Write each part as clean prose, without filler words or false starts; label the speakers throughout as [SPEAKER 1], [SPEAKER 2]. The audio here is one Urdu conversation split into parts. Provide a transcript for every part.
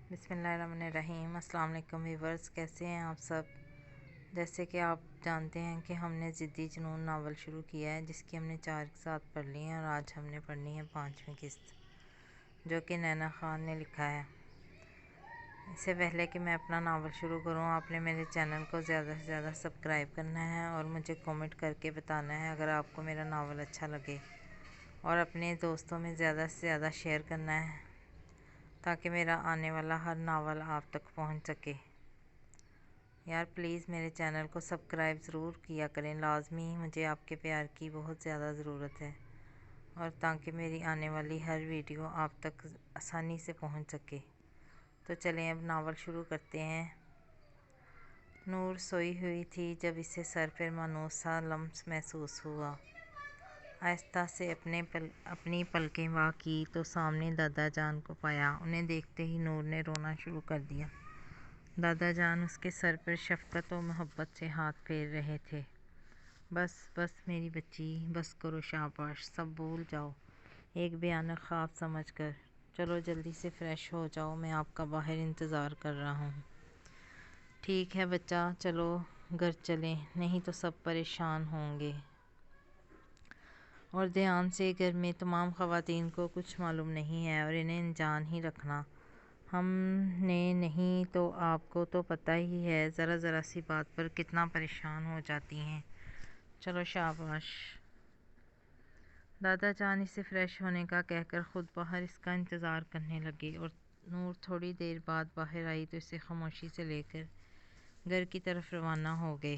[SPEAKER 1] بسم اللہ الرحمن الرحیم۔ السلام علیکم ویورز، کیسے ہیں آپ سب؟ جیسے کہ آپ جانتے ہیں کہ ہم نے ضدی جنون ناول شروع کیا ہے، جس کی ہم نے 4 قسط پڑھ لی ہیں اور آج ہم نے پڑھنی ہے 5ویں قسط، جو کہ نینا خان نے لکھا ہے۔ اس سے پہلے کہ میں اپنا ناول شروع کروں، آپ نے میرے چینل کو زیادہ سے زیادہ سبسکرائب کرنا ہے اور مجھے کامنٹ کر کے بتانا ہے اگر آپ کو میرا ناول اچھا لگے، اور اپنے دوستوں میں زیادہ سے زیادہ شیئر کرنا ہے تاکہ میرا آنے والا ہر ناول آپ تک پہنچ سکے۔ یار پلیز میرے چینل کو سبسکرائب ضرور کیا کریں، لازمی، مجھے آپ کے پیار کی بہت زیادہ ضرورت ہے، اور تاکہ میری آنے والی ہر ویڈیو آپ تک آسانی سے پہنچ سکے۔ تو چلیں اب ناول شروع کرتے ہیں۔ نور سوئی ہوئی تھی جب اسے سر پر مانوس سا لمس محسوس ہوا۔ آہستہ سے اپنی پلکیں وا کی تو سامنے دادا جان کو پایا۔ انہیں دیکھتے ہی نور نے رونا شروع کر دیا۔ دادا جان اس کے سر پر شفقت و محبت سے ہاتھ پھیر رہے تھے۔ بس بس میری بچی، بس کرو، شاباش، سب بھول جاؤ ایک بھیانک خواب سمجھ کر۔ چلو جلدی سے فریش ہو جاؤ، میں آپ کا باہر انتظار کر رہا ہوں۔ ٹھیک ہے بچہ، چلو گھر چلیں، نہیں تو سب پریشان ہوں گے۔ اور دھیان سے، گھر میں تمام خواتین کو کچھ معلوم نہیں ہے اور انہیں انجان ہی رکھنا۔ ہم نے نہیں تو آپ کو تو پتہ ہی ہے ذرا ذرا سی بات پر کتنا پریشان ہو جاتی ہیں۔ چلو شاباش۔ دادا جان اسے فریش ہونے کا کہہ کر خود باہر اس کا انتظار کرنے لگے، اور نور تھوڑی دیر بعد باہر آئی تو اسے خاموشی سے لے کر گھر کی طرف روانہ ہو گئے۔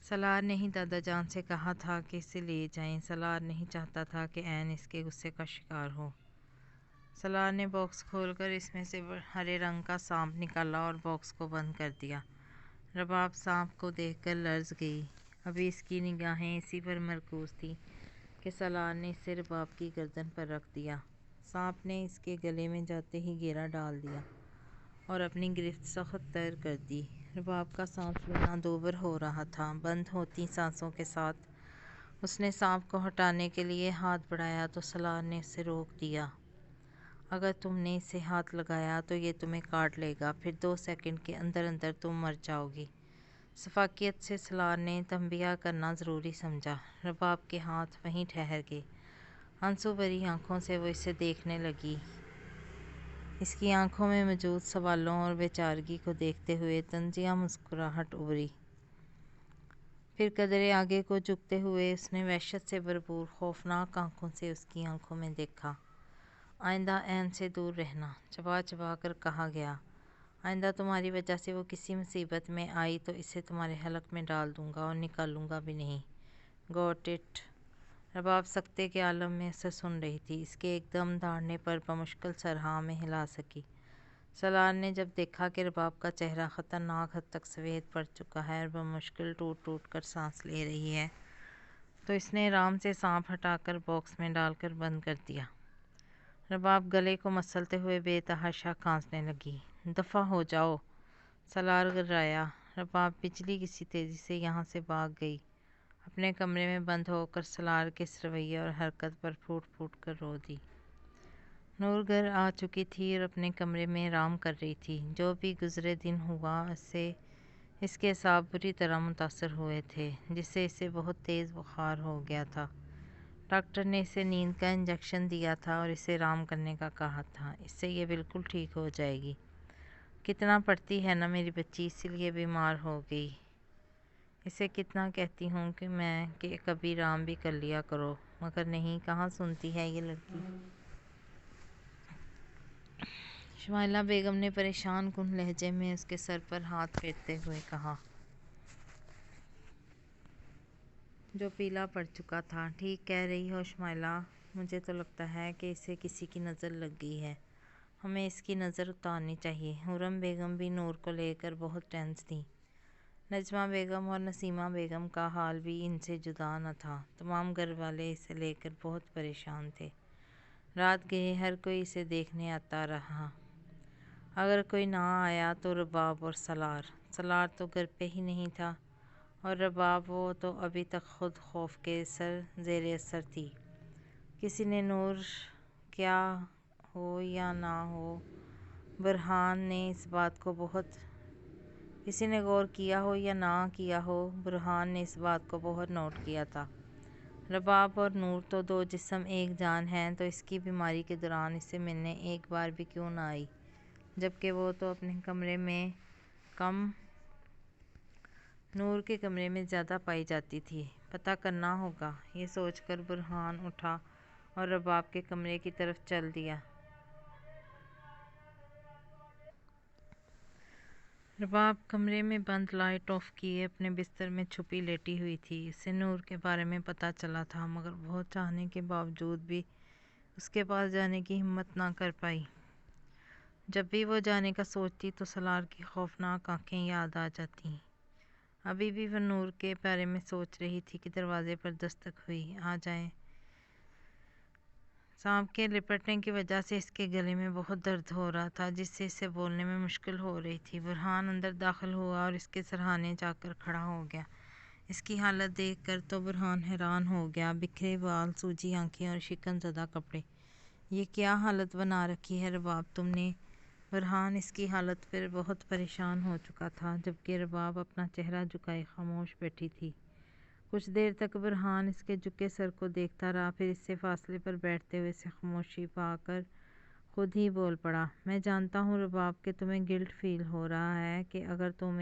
[SPEAKER 1] سالار نے ہی دادا جان سے کہا تھا کہ اسے لے جائیں۔ سالار نہیں چاہتا تھا کہ عین اس کے غصے کا شکار ہو۔ سالار نے باکس کھول کر اس میں سے ہرے رنگ کا سانپ نکالا اور باکس کو بند کر دیا۔ رباب سانپ کو دیکھ کر لرز گئی۔ ابھی اس کی نگاہیں اسی پر مرکوز تھیں کہ سالار نے اسے رباب کی گردن پر رکھ دیا۔ سانپ نے اس کے گلے میں جاتے ہی گھیرا ڈال دیا اور اپنی گرفت سخت تر کر دی۔ رباب کا سانس لینا دوبر ہو رہا تھا۔ بند ہوتی سانسوں کے ساتھ اس نے سانپ کو ہٹانے کے لیے ہاتھ بڑھایا تو سالار نے اسے روک دیا۔ اگر تم نے اسے ہاتھ لگایا تو یہ تمہیں کاٹ لے گا، پھر 2 سیکنڈ کے اندر اندر تم مر جاؤ گی۔ شفقت سے سالار نے تنبیہ کرنا ضروری سمجھا۔ رباب کے ہاتھ وہیں ٹھہر گئے۔ آنسو بھری آنکھوں سے وہ اسے دیکھنے لگی۔ اس کی آنکھوں میں موجود سوالوں اور بے چارگی کو دیکھتے ہوئے طنزیہ مسکراہٹ ابھری۔ پھر قدرے آگے کو جھکتے ہوئے اس نے وحشت سے بھرپور خوفناک آنکھوں سے اس کی آنکھوں میں دیکھا۔ آئندہ عین سے دور رہنا، چبا چبا کر کہا گیا۔ آئندہ تمہاری وجہ سے وہ کسی مصیبت میں آئی تو اسے تمہارے حلق میں ڈال دوں گا اور نکالوں گا بھی نہیں۔ گوٹ اٹ۔ رباب سکتے کے عالم میں اسے سن رہی تھی۔ اس کے ایک دم دھاڑنے پر بمشکل سر ہاں میں ہلا سکی۔ سالار نے جب دیکھا کہ رباب کا چہرہ خطرناک حد تک سفید پڑ چکا ہے اور بمشکل ٹوٹ ٹوٹ کر سانس لے رہی ہے، تو اس نے آرام سے سانپ ہٹا کر باکس میں ڈال کر بند کر دیا۔ رباب گلے کو مسلتے ہوئے بے تحاشا کھانسنے لگی۔ دفع ہو جاؤ، سالار گررایا۔ رباب بجلی کسی تیزی سے یہاں سے بھاگ گئی۔ اپنے کمرے میں بند ہو کر سالار کے اس رویے اور حرکت پر پھوٹ پھوٹ کر رو دی۔ نور گھر آ چکی تھی اور اپنے کمرے میں آرام کر رہی تھی۔ جو بھی گزرے دن ہوا اس کے اعصاب بری طرح متاثر ہوئے تھے، جس سے اسے بہت تیز بخار ہو گیا تھا۔ ڈاکٹر نے اسے نیند کا انجیکشن دیا تھا اور اسے آرام کرنے کا کہا تھا، اس سے یہ بالکل ٹھیک ہو جائے گی۔ کتنا پڑھتی ہے نا میری بچی، اسی لیے بیمار ہو گئی۔ اسے کتنا کہتی ہوں کہ کبھی آرام بھی کر لیا کرو، مگر نہیں، کہاں سنتی ہے یہ لڑکی۔ شمائلہ بیگم نے پریشان کن لہجے میں اس کے سر پر ہاتھ پھیرتے ہوئے کہا، جو پیلا پڑ چکا تھا۔ ٹھیک کہہ رہی ہو شمائلہ، مجھے تو لگتا ہے کہ اسے کسی کی نظر لگ گئی ہے، ہمیں اس کی نظر اتارنی چاہیے۔ حورم بیگم بھی نور کو لے کر بہت ٹینس تھیں۔ نجمہ بیگم اور نسیمہ بیگم کا حال بھی ان سے جدا نہ تھا۔ تمام گھر والے اسے لے کر بہت پریشان تھے۔ رات گئے ہر کوئی اسے دیکھنے آتا رہا۔ اگر کوئی نہ آیا تو رباب اور سالار تو گھر پہ ہی نہیں تھا، اور رباب، وہ تو ابھی تک خود خوف کے زیر اثر تھی۔ کسی نے نور کیا ہو یا نہ ہو برہان نے اس بات کو کسی نے غور کیا ہو یا نہ کیا ہو، برہان نے اس بات کو بہت نوٹ کیا تھا۔ رباب اور نور تو دو جسم ایک جان ہیں، تو اس کی بیماری کے دوران اسے ملنے ایک بار بھی کیوں نہ آئی، جبکہ وہ تو اپنے کمرے میں کم، نور کے کمرے میں زیادہ پائی جاتی تھی۔ پتہ کرنا ہوگا، یہ سوچ کر برہان اٹھا اور رباب کے کمرے کی طرف چل دیا۔ رباب کمرے میں بند، لائٹ آف کیے اپنے بستر میں چھپی لیٹی ہوئی تھی۔ اسے نور کے بارے میں پتہ چلا تھا، مگر بہت چاہنے کے باوجود بھی اس کے پاس جانے کی ہمت نہ کر پائی۔ جب بھی وہ جانے کا سوچتی تو سالار کی خوفناک آنکھیں یاد آ جاتی۔ ابھی بھی وہ نور کے بارے میں سوچ رہی تھی کہ دروازے پر دستک ہوئی۔ آ جائیں۔ سانپ کے لپٹنے کی وجہ سے اس کے گلے میں بہت درد ہو رہا تھا، جس سے اسے بولنے میں مشکل ہو رہی تھی۔ برہان اندر داخل ہوا اور اس کے سرہانے جا کر کھڑا ہو گیا۔ اس کی حالت دیکھ کر تو برہان حیران ہو گیا۔ بکھرے بال، سوجی آنکھیں اور شکن زدہ کپڑے، یہ کیا حالت بنا رکھی ہے رباب تم نے؟ برہان اس کی حالت پر بہت پریشان ہو چکا تھا، جبکہ رباب اپنا چہرہ جھکائے خاموش بیٹھی تھی۔ کچھ دیر تک برہان اس کے جھکے سر کو دیکھتا رہا، پھر اس سے فاصلے پر بیٹھتے ہوئے سے خاموشی پا کر خود ہی بول پڑا۔ میں جانتا ہوں رباب کہ تمہیں گلٹ فیل ہو رہا ہے کہ اگر تم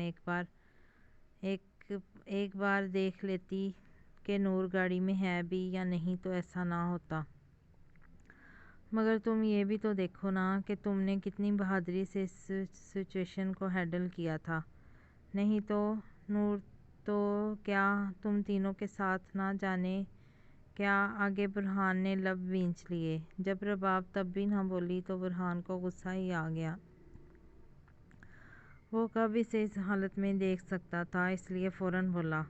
[SPEAKER 1] ایک بار دیکھ لیتی کہ نور گاڑی میں ہے بھی یا نہیں تو ایسا نہ ہوتا، مگر تم یہ بھی تو دیکھو نا کہ تم نے کتنی بہادری سے اس سچویشن کو ہینڈل کیا تھا۔ نہیں تو نور تو کیا تم تینوں کے ساتھ نہ جانے کیا؟ آگے برہان نے لب وینچ لیے۔ جب رباب تب بھی نہ بولی تو برہان کو غصہ ہی آ گیا۔ وہ کب اسے اس حالت میں دیکھ سکتا تھا، اس لیے فوراً بولا،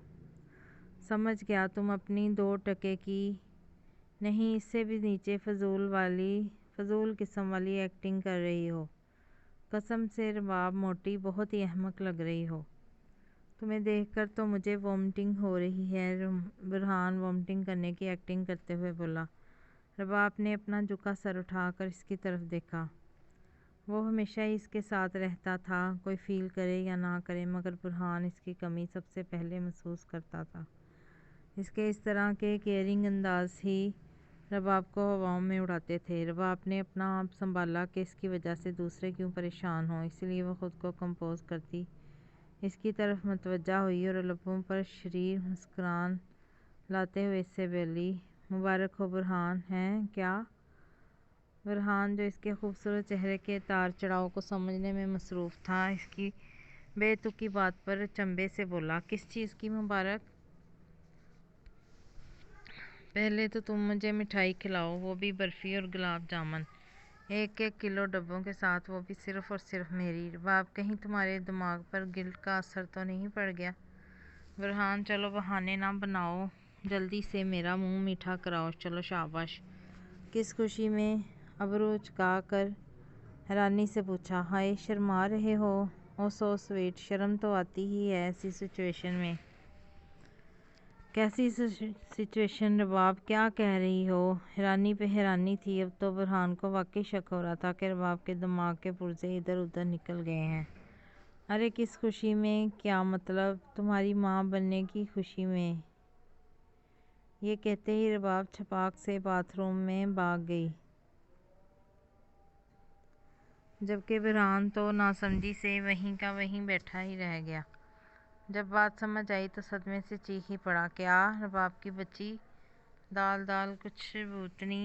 [SPEAKER 1] سمجھ گیا تم اپنی 2 ٹکے کی نہیں، اس سے بھی نیچے فضول قسم والی ایکٹنگ کر رہی ہو۔ قسم سے رباب موٹی بہت ہی احمق لگ رہی ہو۔ تمہیں دیکھ کر تو مجھے وامٹنگ ہو رہی ہے۔ برہان وامٹنگ کرنے کی ایکٹنگ کرتے ہوئے بولا۔ رباب نے اپنا جھکا سر اٹھا کر اس کی طرف دیکھا۔ وہ ہمیشہ ہی اس کے ساتھ رہتا تھا، کوئی فیل کرے یا نہ کرے، مگر برہان اس کی کمی سب سے پہلے محسوس کرتا تھا۔ اس کے اس طرح کے کیئرنگ انداز ہی رباب کو ہواؤں میں اڑاتے تھے۔ رباب نے اپنا آپ سنبھالا کہ اس کی وجہ سے دوسرے کیوں پریشان ہوں، اس لیے وہ خود کو کمپوز کرتی اس کی طرف متوجہ ہوئی اور لبوں پر شریر مسکراہٹ لاتے ہوئے اس سے بولی، مبارک ہو برہان۔ ہیں کیا؟ برہان، جو اس کے خوبصورت چہرے کے اتار چڑھاؤ کو سمجھنے میں مصروف تھا، اس کی بے تکی بات پر چنبے سے بولا، کس چیز کی مبارک؟ پہلے تو تم مجھے مٹھائی کھلاؤ، وہ بھی برفی اور گلاب جامن، 1 کلو ڈبوں کے ساتھ، وہ بھی صرف اور صرف میری۔ رباب، کہیں تمہارے دماغ پر گلٹ کا اثر تو نہیں پڑ گیا؟ برہان، چلو بہانے نہ بناؤ، جلدی سے میرا منہ میٹھا کراؤ، چلو شاباش۔ کس خوشی میں؟ ابرو اچکا کر حیرانی سے پوچھا۔ ہائے، شرما رہے ہو؟ او سو سویٹ، شرم تو آتی ہی ہے ایسی سچویشن میں۔ کیسی سچویشن رباب، کیا کہہ رہی ہو؟ حیرانی پہ حیرانی تھی۔ اب تو برہان کو واقعی شک ہو رہا تھا کہ رباب کے دماغ کے پرزے ادھر ادھر نکل گئے ہیں۔ ارے کس خوشی میں؟ کیا مطلب؟ تمہاری ماں بننے کی خوشی میں؟ یہ کہتے ہی رباب چھپاک سے باتھ روم میں بھاگ گئی، جبکہ برہان تو ناسمجھی سے وہیں کا وہیں بیٹھا ہی رہ گیا۔ جب بات سمجھ آئی تو صدمے سے چیخ ہی پڑا، کیا؟ رباب کی بچی، دال کچھ بھوتنی،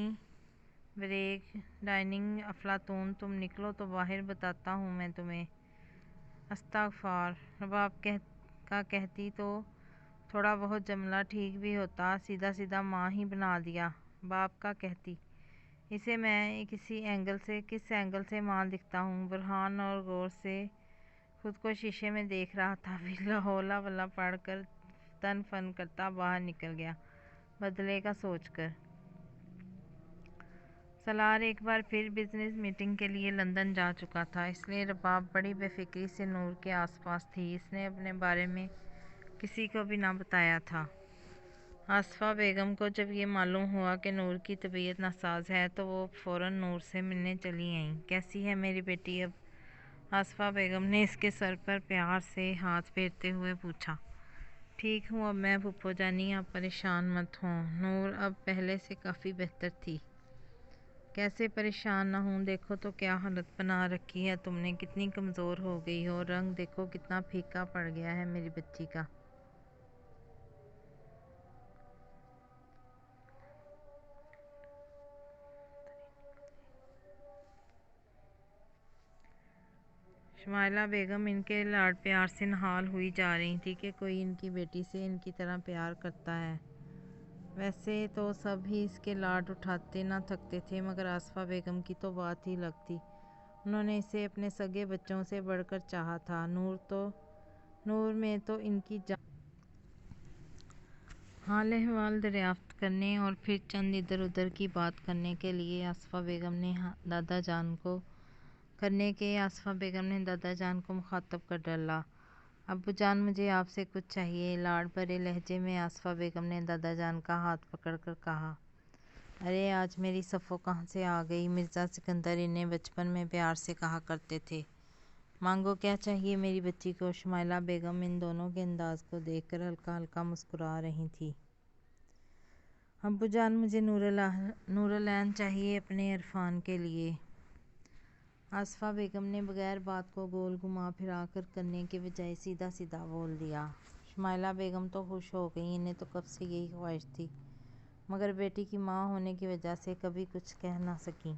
[SPEAKER 1] بریک ڈائننگ افلاطون، تم نکلو تو باہر، بتاتا ہوں میں تمہیں۔ استغفار! رباب کا کہتی تو تھوڑا بہت جملہ ٹھیک بھی ہوتا، سیدھا سیدھا ماں ہی بنا دیا۔ باپ کا کہتی، اسے میں کس اینگل سے ماں دکھتا ہوں؟ برہان اور غور سے خود کو شیشے میں دیکھ رہا تھا، پھر ہولا ولہ پڑھ کر تن فن کرتا باہر نکل گیا، بدلے کا سوچ کر۔ سالار ایک بار پھر بزنس میٹنگ کے لیے لندن جا چکا تھا، اس لیے رباب بڑی بے فکری سے نور کے آس پاس تھی۔ اس نے اپنے بارے میں کسی کو بھی نہ بتایا تھا۔ آصفہ بیگم کو جب یہ معلوم ہوا کہ نور کی طبیعت ناساز ہے تو وہ فوراً نور سے ملنے چلی آئیں۔ کیسی ہے میری بیٹی اب؟ آصفہ بیگم نے اس کے سر پر پیار سے ہاتھ پھیرتے ہوئے پوچھا۔ ٹھیک ہوں اب میں پھپھو جانی، آپ پریشان مت ہوں۔ نور اب پہلے سے کافی بہتر تھی۔ کیسے پریشان نہ ہوں، دیکھو تو کیا حالت بنا رکھی ہے تم نے، کتنی کمزور ہو گئی ہو، رنگ دیکھو کتنا پھیکا پڑ گیا ہے میری بچی کا۔ شمائلہ بیگم ان کے لاڈ پیار سے نہال ہوئی جا رہی تھی کہ کوئی ان کی بیٹی سے ان کی طرح پیار کرتا ہے۔ ویسے تو سب ہی اس کے لاڈ اٹھاتے نہ تھکتے تھے، مگر آصفہ بیگم کی تو بات ہی الگ تھی۔ انہوں نے اسے اپنے سگے بچوں سے بڑھ کر چاہا تھا۔ نور میں تو ان کی جان۔ حال احوال دریافت کرنے اور پھر چند ادھر ادھر کی بات کرنے کے لیے آصفہ بیگم نے دادا جان کو مخاطب کر ڈالا۔ ابو جان مجھے آپ سے کچھ چاہیے، لاڈ بھرے لہجے میں آصفہ بیگم نے دادا جان کا ہاتھ پکڑ کر کہا۔ ارے آج میری صفو کہاں سے آ گئی، مرزا سکندر انہیں بچپن میں پیار سے کہا کرتے تھے۔ مانگو کیا چاہیے میری بچی کو۔ شمائلہ بیگم ان دونوں کے انداز کو دیکھ کر ہلکا ہلکا مسکرا رہی تھی۔ ابو جان مجھے نور العین چاہیے اپنے عرفان کے لیے۔ آصفہ بیگم نے بغیر بات کو گول گھما پھرا کر کرنے کے بجائے سیدھا سیدھا بول دیا۔ شمائلہ بیگم تو خوش ہو گئیں، انہیں تو کب سے یہی خواہش تھی، مگر بیٹی کی ماں ہونے کی وجہ سے کبھی کچھ کہہ نہ سکیں۔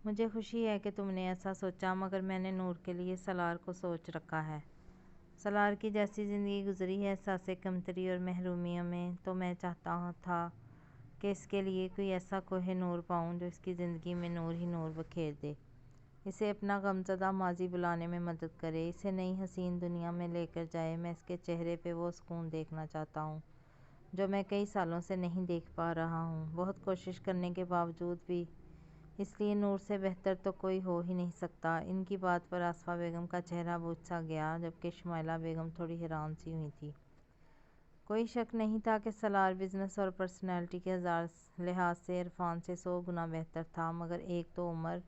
[SPEAKER 1] مجھے خوشی ہے کہ تم نے ایسا سوچا، مگر میں نے نور کے لیے سالار کو سوچ رکھا ہے۔ سالار کی جیسی زندگی گزری ہے احساس کمتری اور محرومیوں میں، تو میں چاہتا تھا کہ اس کے لیے کوئی ایسا کوہ نور پاؤں جو اس کی زندگی میں نور ہی نور بکھیر دے، اسے اپنا غمزدہ ماضی بھلانے میں مدد کرے، اسے نئی حسین دنیا میں لے کر جائے۔ میں اس کے چہرے پہ وہ سکون دیکھنا چاہتا ہوں جو میں کئی سالوں سے نہیں دیکھ پا رہا ہوں، بہت کوشش کرنے کے باوجود بھی، اس لیے نور سے بہتر تو کوئی ہو ہی نہیں سکتا۔ ان کی بات پر آصفہ بیگم کا چہرہ بجھ سا گیا، جبکہ شمائلہ بیگم تھوڑی حیران سی ہوئی تھی۔ کوئی شک نہیں تھا کہ سالار بزنس اور پرسنالٹی کے لحاظ سے عرفان سے 100 گنا بہتر تھا، مگر ایک تو عمر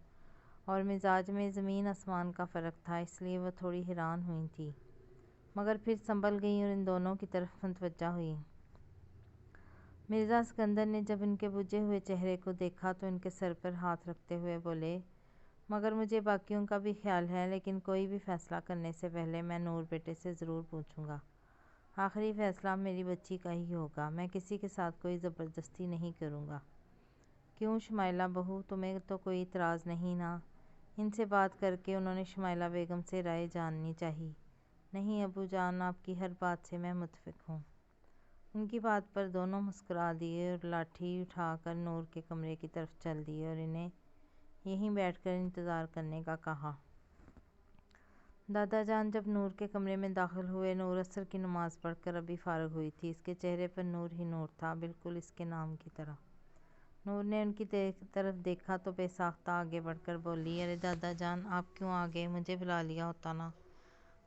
[SPEAKER 1] اور مزاج میں زمین آسمان کا فرق تھا، اس لیے وہ تھوڑی حیران ہوئی تھیں، مگر پھر سنبھل گئیں اور ان دونوں کی طرف متوجہ ہوئیں۔ مرزا سکندر نے جب ان کے بجھے ہوئے چہرے کو دیکھا تو ان کے سر پر ہاتھ رکھتے ہوئے بولے، مگر مجھے باقیوں کا بھی خیال ہے، لیکن کوئی بھی فیصلہ کرنے سے پہلے میں نور بیٹے سے ضرور پوچھوں گا۔ آخری فیصلہ میری بچی کا ہی ہوگا، میں کسی کے ساتھ کوئی زبردستی نہیں کروں گا۔ کیوں شمائلہ بہو، تمہیں تو کوئی اعتراض نہیں نا؟ ان سے بات کر کے انہوں نے شمائلہ بیگم سے رائے جاننی چاہی۔ نہیں ابو جان، آپ کی ہر بات سے میں متفق ہوں۔ ان کی بات پر دونوں مسکرا دیے اور لاٹھی اٹھا کر نور کے کمرے کی طرف چل دیے اور انہیں یہیں بیٹھ کر انتظار کرنے کا کہا۔ دادا جان جب نور کے کمرے میں داخل ہوئے، نور عصر کی نماز پڑھ کر ابھی فارغ ہوئی تھی۔ اس کے چہرے پر نور ہی نور تھا، بالکل اس کے نام کی طرح۔ نور نے ان کی طرف دیکھا تو بے ساختہ آگے بڑھ کر بولی، ارے دادا جان آپ کیوں آ گئے، مجھے بلا لیا ہوتا نا۔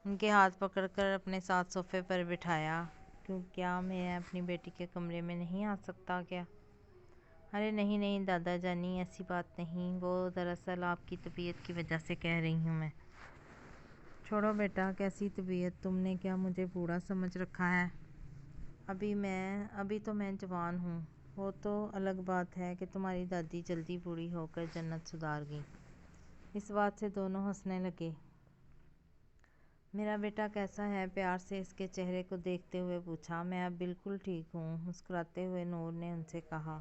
[SPEAKER 1] ان کے ہاتھ پکڑ کر اپنے ساتھ صوفے پر بٹھایا۔ کیوں، کیا میں اپنی بیٹی کے کمرے میں نہیں آ سکتا کیا؟ ارے نہیں نہیں دادا جانی، ایسی بات نہیں، وہ دراصل آپ کی طبیعت کی وجہ سے کہہ رہی ہوں میں۔ چھوڑو بیٹا، کیسی طبیعت، تم نے کیا مجھے بوڑھا سمجھ رکھا ہے؟ ابھی تو میں جوان ہوں۔ وہ تو الگ بات ہے کہ تمہاری دادی جلدی بوڑھی ہو کر جنت سدھار گئیں۔ اس بات سے دونوں ہنسنے لگے۔ میرا بیٹا کیسا ہے؟ پیار سے اس کے چہرے کو دیکھتے ہوئے پوچھا۔ میں اب بالکل ٹھیک ہوں، مسکراتے ہوئے نور نے ان سے کہا۔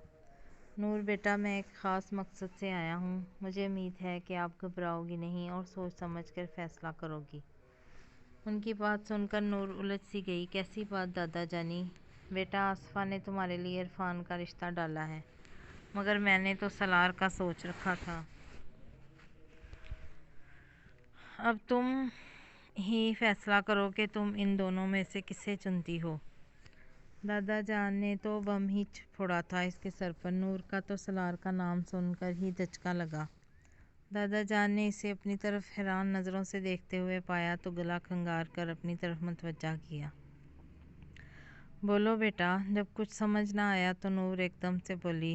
[SPEAKER 1] نور بیٹا، میں ایک خاص مقصد سے آیا ہوں، مجھے امید ہے کہ آپ گھبراؤ گی نہیں اور سوچ سمجھ کر فیصلہ کرو گی۔ ان کی بات سن کر نور الجھ سی گئی۔ کیسی بات دادا جانی؟ بیٹا، آصفہ نے تمہارے لیے عرفان کا رشتہ ڈالا ہے، مگر میں نے تو سالار کا سوچ رکھا تھا۔ اب تم ہی فیصلہ کرو کہ تم ان دونوں میں سے کسے چنتی ہو۔ دادا جان نے تو بم ہی پھوڑا تھا اس کے سر پر۔ نور کا تو سالار کا نام سن کر ہی دھچکا لگا۔ دادا جان نے اسے اپنی طرف حیران نظروں سے دیکھتے ہوئے پایا تو گلا کھنگار کر اپنی طرف متوجہ کیا۔ بولو بیٹا۔ جب کچھ سمجھ نہ آیا تو نور ایک دم سے بولی،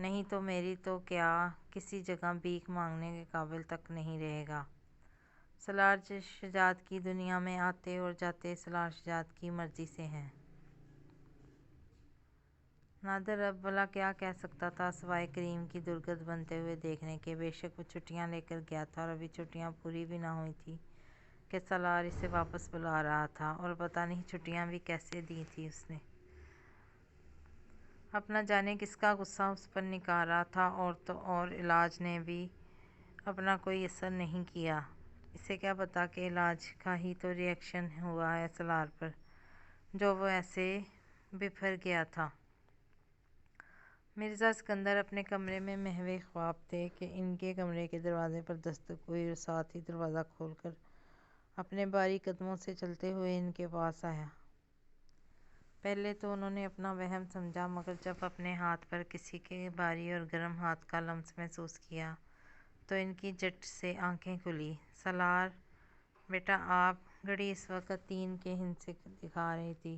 [SPEAKER 1] نہیں تو میری تو کیا کسی جگہ بھیک مانگنے کے قابل تک نہیں رہے گا۔ سالار شجاعت کی دنیا میں آتے اور جاتے سالار شجاعت کی مرضی سے ہیں۔ نادر اب بھلا کیا کہہ سکتا تھا سوائے کریم کی درگت بنتے ہوئے دیکھنے کے۔ بے شک وہ چھٹیاں لے کر گیا تھا اور ابھی چھٹیاں پوری بھی نہ ہوئی تھی کہ سالار اسے واپس بلا رہا تھا، اور پتہ نہیں چھٹیاں بھی کیسے دی تھی اس نے۔ اپنا جانے کس کا غصہ اس پر نکال رہا تھا، اور تو اور علاج نے بھی اپنا کوئی اثر نہیں کیا۔ اسے کیا پتا کہ علاج کا ہی تو ری ایکشن ہوا ہے سالار پر، جو وہ ایسے بپھر گیا تھا۔ مرزا سکندر اپنے کمرے میں محو خواب تھے کہ ان کے کمرے کے دروازے پر دستک ہوئی اور ساتھ ہی دروازہ کھول کر اپنے بھاری قدموں سے چلتے ہوئے ان کے پاس آیا۔ پہلے تو انہوں نے اپنا وہم سمجھا، مگر جب اپنے ہاتھ پر کسی کے بھاری اور گرم ہاتھ کا لمس محسوس کیا تو ان کی جھٹ سے آنکھیں کھلی۔ سالار بیٹا، آپ گھڑی اس وقت 3 کے ہندسے دکھا رہی تھی،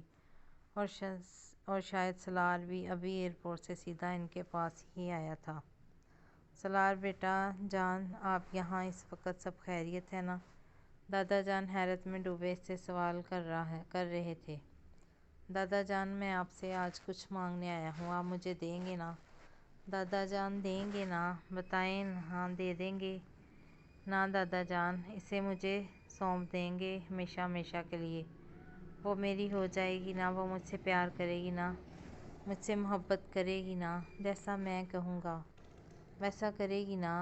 [SPEAKER 1] اور شاید سالار بھی ابھی ایئرپورٹ سے سیدھا ان کے پاس ہی آیا تھا۔ سالار بیٹا جان، آپ یہاں اس وقت سب خیریت ہے نا؟ دادا جان حیرت میں ڈوبے اس سے سوال کر رہے تھے۔ دادا جان، میں آپ سے آج کچھ مانگنے آیا ہوں، آپ مجھے دیں گے نا؟ دادا جان دیں گے نا؟ بتائیں، ہاں دے دیں گے نا دادا جان؟ اسے مجھے سونپ دیں گے ہمیشہ ہمیشہ کے لیے؟ وہ میری ہو جائے گی نا؟ وہ مجھ سے پیار کرے گی نا؟ مجھ سے محبت کرے گی نا؟ جیسا میں کہوں گا ویسا کرے گی نا؟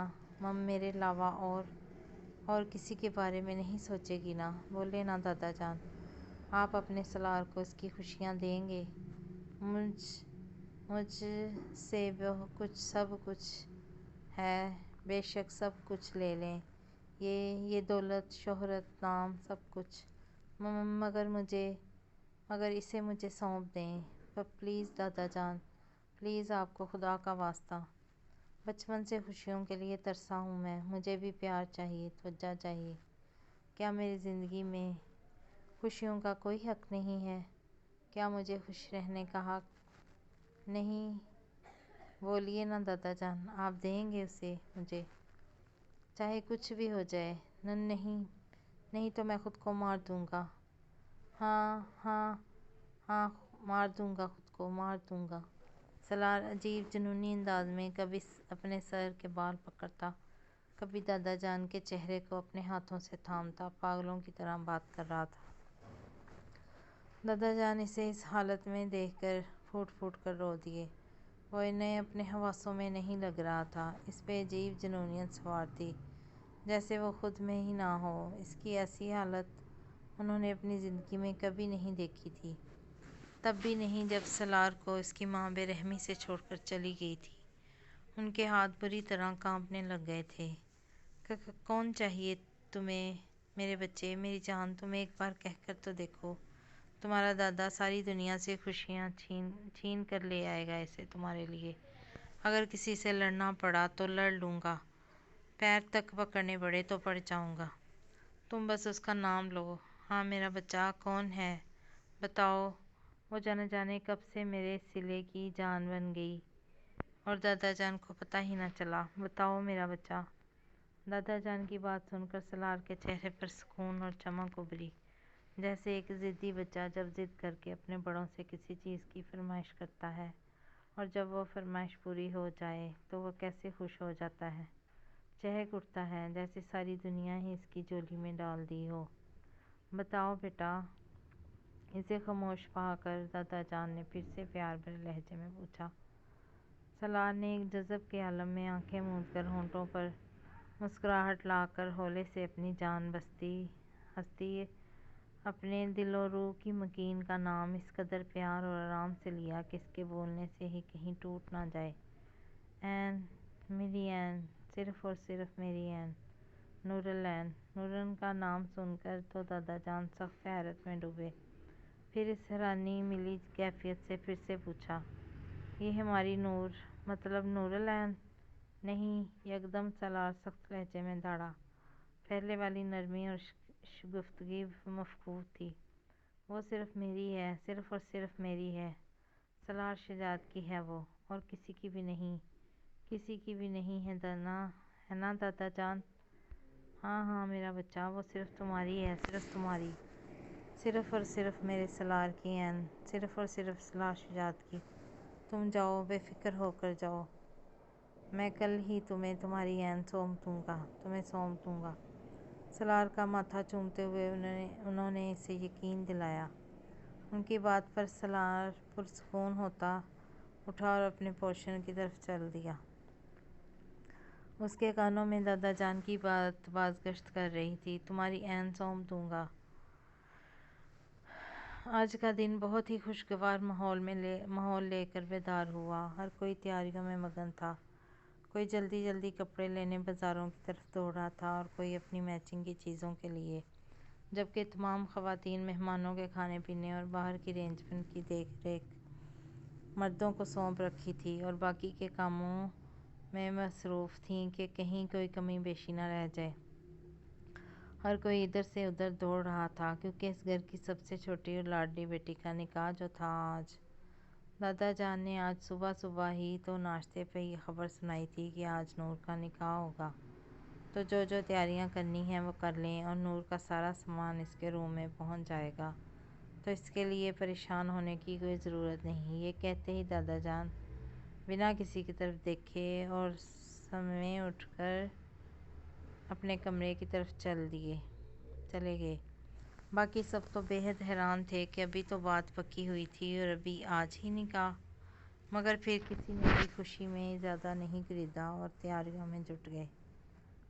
[SPEAKER 1] میرے علاوہ اور کسی کے بارے میں نہیں سوچے گی نا؟ بولے نا دادا جان، آپ اپنے سالار کو اس کی خوشیاں دیں گے؟ مجھ سے کچھ سب کچھ ہے، بے شک سب کچھ لے لیں، یہ دولت، شہرت، نام، سب کچھ، مگر اسے مجھے سونپ دیں پلیز دادا جان، پلیز، آپ کو خدا کا واسطہ۔ بچپن سے خوشیوں کے لیے ترسا ہوں میں، مجھے بھی پیار چاہیے، توجہ چاہیے۔ کیا میری زندگی میں خوشیوں کا کوئی حق نہیں ہے؟ کیا مجھے خوش رہنے کا حق نہیں؟ بولیے نا دادا جان، آپ دیں گے اسے مجھے، چاہے کچھ بھی ہو جائے؟ نہیں تو میں خود کو مار دوں گا۔ ہاں، مار دوں گا، خود کو مار دوں گا۔ سالار عجیب جنونی انداز میں کبھی اپنے سر کے بال پکڑتا، کبھی دادا جان کے چہرے کو اپنے ہاتھوں سے تھامتا، پاگلوں کی طرح بات کر رہا تھا۔ دادا جان اسے اس حالت میں دیکھ کر پھوٹ پھوٹ کر رو دیے۔ وہ انہیں اپنے حواسوں میں نہیں لگ رہا تھا، اس پہ عجیب جنونیت سوار تھی، جیسے وہ خود میں ہی نہ ہو۔ اس کی ایسی حالت انہوں نے اپنی زندگی میں کبھی نہیں دیکھی تھی، تب بھی نہیں جب سالار کو اس کی ماں بے رحمی سے چھوڑ کر چلی گئی تھی۔ ان کے ہاتھ بری طرح کانپنے لگ گئے تھے۔ کون چاہیے تمہیں میرے بچے، میری جان؟ تم ایک بار کہہ کر تو دیکھو، تمہارا دادا ساری دنیا سے خوشیاں چھین کر لے آئے گا اسے تمہارے لیے۔ اگر کسی سے لڑنا پڑا تو لڑ لوں گا، پیر تک پکڑنے پڑے تو پڑ جاؤں گا، تم بس اس کا نام لو۔ ہاں میرا بچہ کون ہے؟ بتاؤ۔ وہ جانے کب سے میرے سلے کی جان بن گئی اور دادا جان کو پتہ ہی نہ چلا۔ بتاؤ میرا بچہ۔ دادا جان کی بات سن کر سالار کے چہرے پر سکون اور چمک ابھری، جیسے ایک ضدی بچہ جب ضد کر کے اپنے بڑوں سے کسی چیز کی فرمائش کرتا ہے، اور جب وہ فرمائش پوری ہو جائے تو وہ کیسے خوش ہو جاتا ہے، چہک اٹھتا ہے، جیسے ساری دنیا ہی اس کی جھولی میں ڈال دی ہو۔ بتاؤ بیٹا۔ اسے خاموش پا کر دادا جان نے پھر سے پیار بھرے لہجے میں پوچھا۔ سالار نے ایک جذب کے عالم میں آنکھیں موند کر ہونٹوں پر مسکراہٹ لا کر ہولے سے اپنی جان ہستی اپنے دل و روح کی مکین کا نام اس قدر پیار اور آرام سے لیا کہ اس کے بولنے سے ہی کہیں ٹوٹ نہ جائے۔ عین، میری عین، صرف اور صرف میری عین، نورالعین۔ نورن کا نام سن کر تو دادا جان سخت حیرت میں ڈوبے، پھر اس حیرانی ملی کیفیت سے پھر سے پوچھا، یہ ہماری نور، مطلب نورالعین؟ نہیں، یکدم سالار سخت لہجے میں دھاڑا۔ پہلے والی نرمی اور شگفتگی مفقود تھی۔ وہ صرف میری ہے، صرف اور صرف میری ہے، سالار شجاعت کی ہے وہ، اور کسی کی بھی نہیں۔ کسی کی بھی نہیں ہے نا دادا جان؟ ہاں ہاں میرا بچہ، وہ صرف تمہاری ہے، صرف تمہاری، صرف اور صرف میرے سالار کی عین، صرف اور صرف سالار شجاعت کی۔ تم جاؤ، بے فکر ہو کر جاؤ، میں کل ہی تمہیں تمہاری عین سونپ دوں گا۔ سالار کا ماتھا چومتے ہوئے انہوں نے اسے یقین دلایا۔ ان کی بات پر سالار پرسکون ہوتا اٹھا اور اپنے پورشن کی طرف چل دیا۔ اس کے کانوں میں دادا جان کی بات بازگشت کر رہی تھی، تمہاری عین سونپ دوں گا۔ آج کا دن بہت ہی خوشگوار ماحول لے کر بیدار ہوا۔ ہر کوئی تیاریوں میں مگن تھا۔ کوئی جلدی جلدی کپڑے لینے بازاروں کی طرف دوڑ رہا تھا اور کوئی اپنی میچنگ کی چیزوں کے لیے، جبکہ تمام خواتین مہمانوں کے کھانے پینے اور باہر کی ارینجمنٹ کی دیکھ ریکھ مردوں کو سونپ رکھی تھی اور باقی کے کاموں میں مصروف تھیں کہ کہیں کوئی کمی بیشی نہ رہ جائے۔ ہر کوئی ادھر سے ادھر دوڑ رہا تھا کیونکہ اس گھر کی سب سے چھوٹی اور لاڈلی بیٹی کا نکاح جو تھا آج۔ دادا جان نے آج صبح ہی تو ناشتے پہ یہ خبر سنائی تھی کہ آج نور کا نکاح ہوگا، تو جو تیاریاں کرنی ہیں وہ کر لیں اور نور کا سارا سامان اس کے روم میں پہنچ جائے گا، تو اس کے لیے پریشان ہونے کی کوئی ضرورت نہیں۔ یہ کہتے ہی دادا جان بنا کسی کی طرف دیکھے اور سمیں اٹھ کر اپنے کمرے کی طرف چلے گئے۔ باقی سب تو بے حد حیران تھے کہ ابھی تو بات پکی ہوئی تھی اور ابھی آج ہی نکاح، مگر پھر کسی نے بھی خوشی میں اضافہ نہیں خریدا اور تیاریوں میں جٹ گئے۔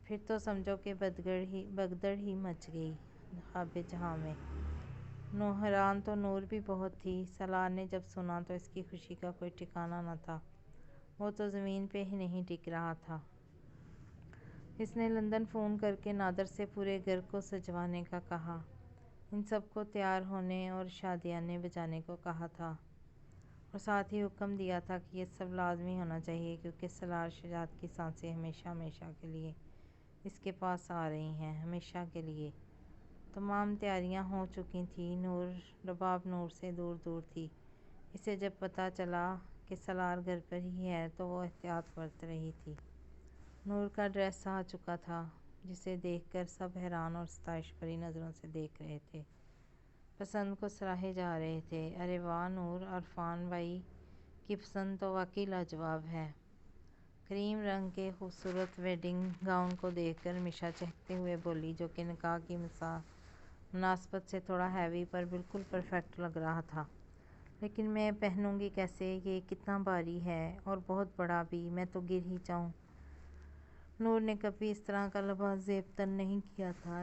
[SPEAKER 1] پھر تو سمجھو کہ بگدڑ ہی مچ گئی خواب جہاں میں۔ حیران تو نور بھی بہت تھی۔ سالار نے جب سنا تو اس کی خوشی کا کوئی ٹھکانہ نہ تھا، وہ تو زمین پہ ہی نہیں ٹک رہا تھا۔ اس نے لندن فون کر کے نادر سے پورے گھر کو سجوانے کا کہا، ان سب کو تیار ہونے اور شادیانے بجانے کو کہا تھا، اور ساتھ ہی حکم دیا تھا کہ یہ سب لازمی ہونا چاہیے کیونکہ سالار شجاعت کی سانسیں ہمیشہ کے لیے اس کے پاس آ رہی ہیں، ہمیشہ کے لیے۔ تمام تیاریاں ہو چکی تھیں۔ رباب نور سے دور تھی۔ اسے جب پتہ چلا کہ سالار گھر پر ہی ہے تو وہ احتیاط برت رہی تھی۔ نور کا ڈریس آ چکا تھا، جسے دیکھ کر سب حیران اور ستائش بھری نظروں سے دیکھ رہے تھے، پسند کو سراہے جا رہے تھے۔ ارے واہ نور، عرفان بھائی کی پسند تو واقعی لاجواب ہے۔ کریم رنگ کے خوبصورت ویڈنگ گاؤن کو دیکھ کر مشا چہکتے ہوئے بولی، جو کہ نکاح کی مناسبت سے تھوڑا ہیوی پر بالکل پرفیکٹ لگ رہا تھا۔ لیکن میں پہنوں گی کیسے؟ یہ کتنا بھاری ہے اور بہت بڑا بھی، میں تو گر ہی جاؤں۔ نور نے کبھی اس طرح کا لباس زیب تن نہیں کیا تھا،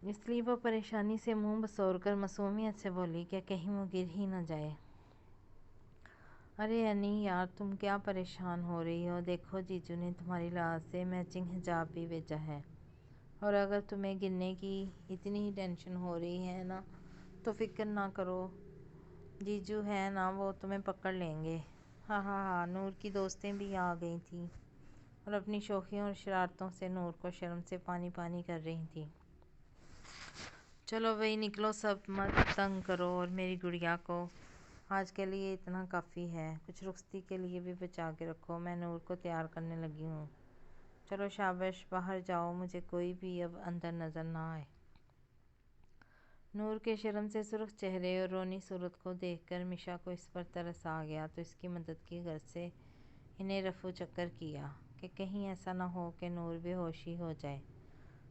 [SPEAKER 1] اس لیے وہ پریشانی سے منہ بسور کر معصومیت سے بولی کہ کہیں وہ گر ہی نہ جائے۔ ارے انی یار، تم کیا پریشان ہو رہی ہو؟ دیکھو جیجو نے تمہاری لحاظ سے میچنگ حجاب بھی بھیجا ہے، اور اگر تمہیں گرنے کی اتنی ہی ٹینشن ہو رہی ہے نا تو فکر نہ کرو، جیجو ہے نا وہ تمہیں پکڑ لیں گے۔ ہاں، نور کی دوستیں بھی آ گئی تھیں اور اپنی شوخیوں اور شرارتوں سے نور کو شرم سے پانی کر رہی تھیں۔ چلو بھئی نکلو، سب مت تنگ کرو، اور میری گڑیا کو آج کے لیے اتنا کافی ہے، کچھ رخصتی کے لیے بھی بچا کے رکھو، میں نور کو تیار کرنے لگی ہوں۔ چلو شاباش، باہر جاؤ، مجھے کوئی بھی اب اندر نظر نہ آئے۔ نور کے شرم سے سرخ چہرے اور رونی صورت کو دیکھ کر مشا کو اس پر ترس آ گیا تو اس کی مدد کی غرض سے انہیں رفو چکر کیا کہ کہیں ایسا نہ ہو کہ نور بے ہوشی ہو جائے۔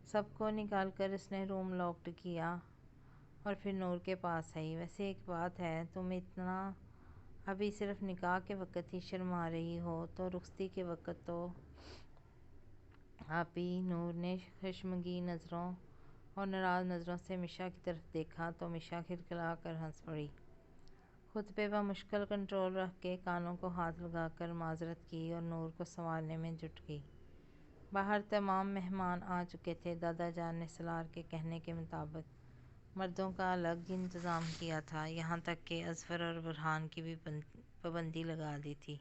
[SPEAKER 1] سب کو نکال کر اس نے روم لاکڈ کیا اور پھر نور کے پاس آئی۔ ویسے ایک بات ہے، تم اتنا ابھی صرف نکاح کے وقت ہی شرما رہی ہو تو رخصتی کے وقت تو آپ ہی۔ نور نے خشمگین نظروں اور ناراض نظروں سے مشا کی طرف دیکھا تو مشا کھلکھلا کر ہنس پڑی۔ خود پہ بمشکل کنٹرول رکھ کے کانوں کو ہاتھ لگا کر معذرت کی اور نور کو سنبھالنے میں جٹ گئی۔ باہر تمام مہمان آ چکے تھے۔ دادا جان نے سالار کے کہنے کے مطابق مردوں کا الگ انتظام کیا تھا، یہاں تک کہ اظفر اور برہان کی بھی پابندی لگا دی تھی۔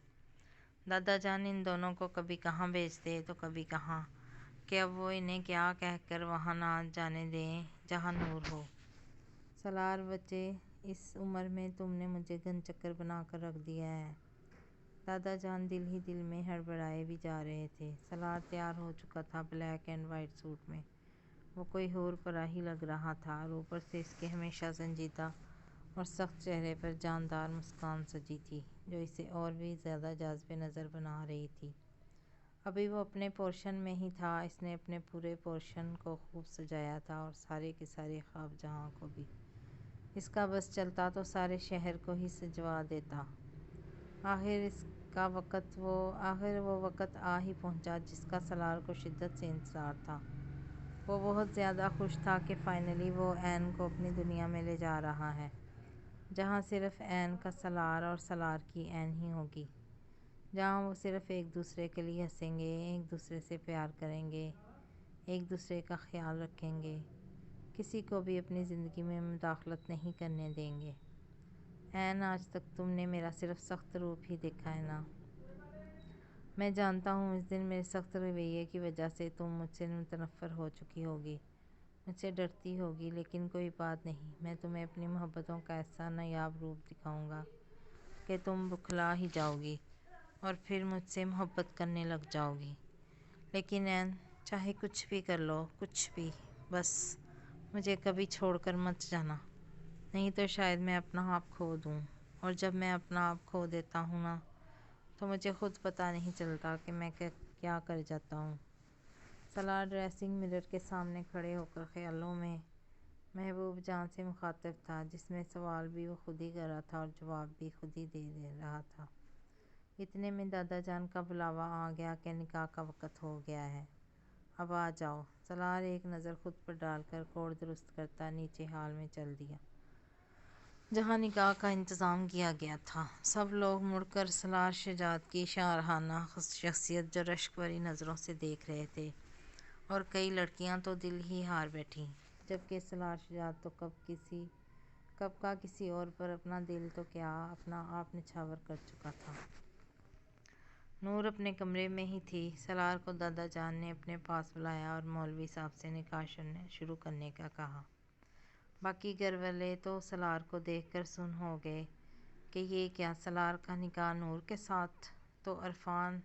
[SPEAKER 1] دادا جان ان دونوں کو کبھی کہاں بھیجتے تو کبھی کہاں، کہ اب وہ انہیں کیا کہہ کر وہاں نہ جانے دیں جہاں نور ہو۔ سالار بچے، اس عمر میں تم نے مجھے گن چکر بنا کر رکھ دیا ہے۔ دادا جان دل ہی دل میں ہڑبڑائے بھی جا رہے تھے۔ سلار تیار ہو چکا تھا بلیک اینڈ وائٹ سوٹ میں۔ وہ کوئی ہور پرا ہی لگ رہا تھا اور اوپر سے اس کے ہمیشہ سنجیدہ اور سخت چہرے پر جاندار مسکان سجی تھی جو اسے اور بھی زیادہ جاذب نظر بنا رہی تھی۔ ابھی وہ اپنے پورشن میں ہی تھا۔ اس نے اپنے پورے پورشن کو خوب سجایا تھا اور سارے کے سارے خواب جہاں کو بھی۔ اس کا بس چلتا تو سارے شہر کو ہی سجوا دیتا۔ آخر وہ وقت آ ہی پہنچا جس کا سلار کو شدت سے انتظار تھا۔ وہ بہت زیادہ خوش تھا کہ فائنلی وہ این کو اپنی دنیا میں لے جا رہا ہے، جہاں صرف این کا سلار اور سلار کی این ہی ہوگی، جہاں وہ صرف ایک دوسرے کے لیے ہنسیں گے، ایک دوسرے سے پیار کریں گے، ایک دوسرے کا خیال رکھیں گے، کسی کو بھی اپنی زندگی میں مداخلت نہیں کرنے دیں گے۔ این، آج تک تم نے میرا صرف سخت روپ ہی دیکھا ہے نا؟ میں جانتا ہوں اس دن میرے سخت رویے کی وجہ سے تم مجھ سے متنفر ہو چکی ہوگی، مجھ سے ڈرتی ہوگی، لیکن کوئی بات نہیں، میں تمہیں اپنی محبتوں کا ایسا نایاب روپ دکھاؤں گا کہ تم بکھلا ہی جاؤ گی اور پھر مجھ سے محبت کرنے لگ جاؤ گی۔ لیکن این، چاہے کچھ بھی کر لو، کچھ بھی، بس مجھے کبھی چھوڑ کر مت جانا، نہیں تو شاید میں اپنا آپ کھو دوں، اور جب میں اپنا آپ کھو دیتا ہوں نا تو مجھے خود پتہ نہیں چلتا کہ میں کیا کر جاتا ہوں۔ سلار ڈریسنگ مرر کے سامنے کھڑے ہو کر خیالوں میں محبوب جان سے مخاطب تھا، جس میں سوال بھی وہ خود ہی کر رہا تھا اور جواب بھی خود ہی دے رہا تھا۔ اتنے میں دادا جان کا بلاوا آ گیا کہ نکاح کا وقت ہو گیا ہے، اب آ جاؤ۔ سلار ایک نظر خود پر ڈال کر کوڑ درست کرتا نیچے ہال میں چل دیا، جہاں نکاح کا انتظام کیا گیا تھا۔ سب لوگ مڑ کر سلار شہزاد کی شاہراہانہ شخصیت جو رشک بھری نظروں سے دیکھ رہے تھے، اور کئی لڑکیاں تو دل ہی ہار بیٹھیں، جبکہ سلار شہزاد تو کب کا کسی اور پر اپنا دل تو کیا اپنا آپ نچھاور کر چکا تھا۔ نور اپنے کمرے میں ہی تھی۔ سلار کو دادا جان نے اپنے پاس بلایا اور مولوی صاحب سے نکاح شروع کرنے کا کہا۔ باقی گھر والے تو سلار کو دیکھ کر سن ہو گئے کہ یہ کیا، سلار کا نکاح نور کے ساتھ؟ تو عرفان،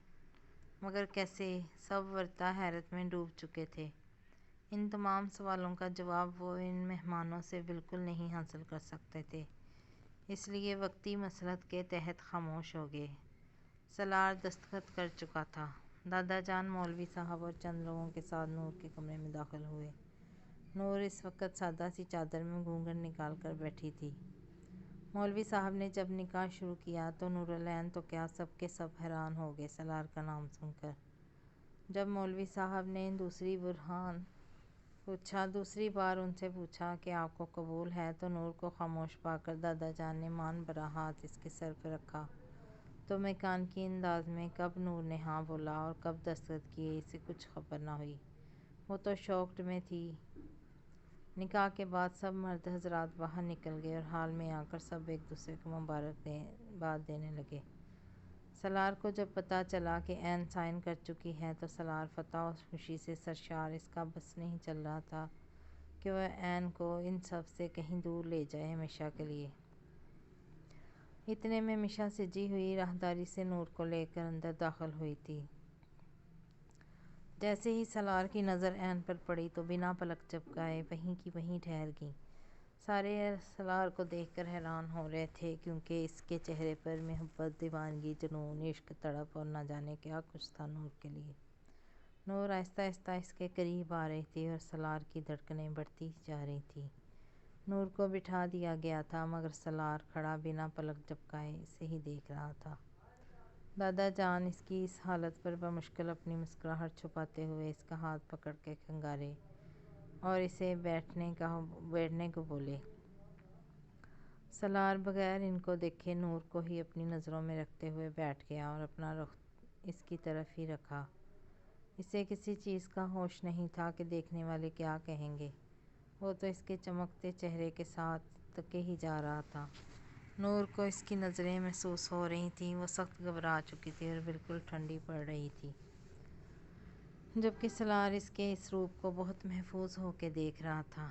[SPEAKER 1] مگر کیسے؟ سب ورطہ حیرت میں ڈوب چکے تھے۔ ان تمام سوالوں کا جواب وہ ان مہمانوں سے بالکل نہیں حاصل کر سکتے تھے، اس لیے وقتی مسلط کے تحت خاموش ہو گئے۔ سلار دستخط کر چکا تھا۔ دادا جان، مولوی صاحب اور چند لوگوں کے ساتھ نور کے کمرے میں داخل ہوئے۔ نور اس وقت سادہ سی چادر میں گھونگھٹ نکال کر بیٹھی تھی۔ مولوی صاحب نے جب نکاح شروع کیا تو نورالعین تو کیا، سب کے سب حیران ہو گئے سلار کا نام سن کر۔ جب مولوی صاحب نے دوسری بار ان سے پوچھا کہ آپ کو قبول ہے، تو نور کو خاموش پا کر دادا جان نے مان بھرا ہاتھ اس کے سر پہ رکھا تو میکانیکی انداز میں کب نور نے ہاں بولا اور کب دستخط کیے اسے کچھ خبر نہ ہوئی۔ وہ تو شاکڈ میں تھی۔ نکاح کے بعد سب مرد حضرات باہر نکل گئے اور ہال میں آ کر سب ایک دوسرے کو مبارکباد دینے لگے۔ سلار کو جب پتہ چلا کہ این سائن کر چکی ہے تو سلار فتح اور خوشی سے سرشار، اس کا بس نہیں چل رہا تھا کہ وہ این کو ان سب سے کہیں دور لے جائے ہمیشہ کے لیے۔ اتنے میں مشا سجی ہوئی راہداری سے نور کو لے کر اندر داخل ہوئی تھی۔ جیسے ہی سلار کی نظر این پر پڑی تو بنا پلک جھپکائے وہیں کی وہیں ٹھہر گئیں۔ سارے سلار کو دیکھ کر حیران ہو رہے تھے، کیونکہ اس کے چہرے پر محبت، دیوانگی، جنون، عشق، تڑپ اور نہ جانے کیا کچھ تھا نور کے لیے۔ نور آہستہ آہستہ اس کے قریب آ رہی تھی اور سلار کی دھڑکنیں بڑھتی جا رہی تھیں۔ نور کو بٹھا دیا گیا تھا، مگر سلار کھڑا بنا پلک جھپکائے اسے ہی دیکھ رہا تھا۔ دادا جان اس کی اس حالت پر بمشکل اپنی مسکراہٹ چھپاتے ہوئے اس کا ہاتھ پکڑ کے کھنگارے اور اسے بیٹھنے کو بولے۔ سلار بغیر ان کو دیکھے نور کو ہی اپنی نظروں میں رکھتے ہوئے بیٹھ گیا اور اپنا رخ اس کی طرف ہی رکھا۔ اسے کسی چیز کا ہوش نہیں تھا کہ دیکھنے والے کیا کہیں گے، وہ تو اس کے چمکتے چہرے کے ساتھ تکے ہی جا رہا تھا۔ نور کو اس کی نظریں محسوس ہو رہی تھیں، وہ سخت گھبرا چکی تھی اور بالکل ٹھنڈی پڑ رہی تھی، جبکہ سلار اس کے اس روپ کو بہت محفوظ ہو کے دیکھ رہا تھا۔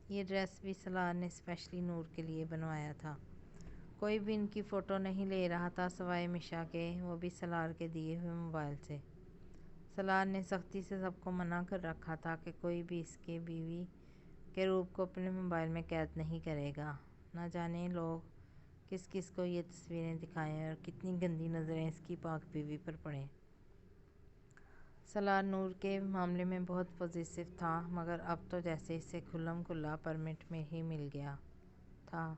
[SPEAKER 1] یہ ڈریس بھی سلار نے اسپیشلی نور کے لیے بنوایا تھا۔ کوئی بھی ان کی فوٹو نہیں لے رہا تھا سوائے مشا کے، وہ بھی سلار کے دیے ہوئے موبائل سے۔ سلار نے سختی سے سب کو منع کر رکھا تھا کہ کوئی بھی اس کے بیوی کے روپ کو اپنے موبائل میں قید نہیں کرے گا۔ نہ جانے لوگ کس کس کو یہ تصویریں دکھائیں اور کتنی گندی نظریں اس کی پاک بیوی پر پڑیں۔ سلار نور کے معاملے میں بہت پوزیسو تھا، مگر اب تو جیسے اسے کھلم کھلا پرمٹ میں ہی مل گیا تھا،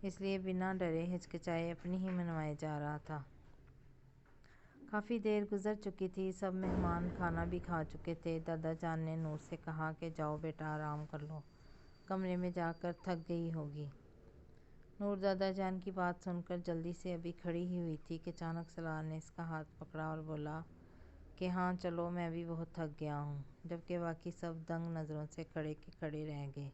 [SPEAKER 1] اس لیے بنا ڈرے ہچکچائے اپنی ہی منوائے جا رہا تھا۔ کافی دیر گزر چکی تھی، سب مہمان کھانا بھی کھا چکے تھے۔ دادا جان نے نور سے کہا کہ جاؤ بیٹا آرام کر لو، کمرے میں جا کر تھک گئی ہوگی۔ نور دادا جان کی بات سن کر جلدی سے ابھی کھڑی ہی ہوئی تھی کہ اچانک سلار نے اس کا ہاتھ پکڑا اور بولا کہ ہاں چلو میں بھی بہت تھک گیا ہوں، جبکہ باقی سب دنگ نظروں سے کھڑے کے کھڑے رہ گئے۔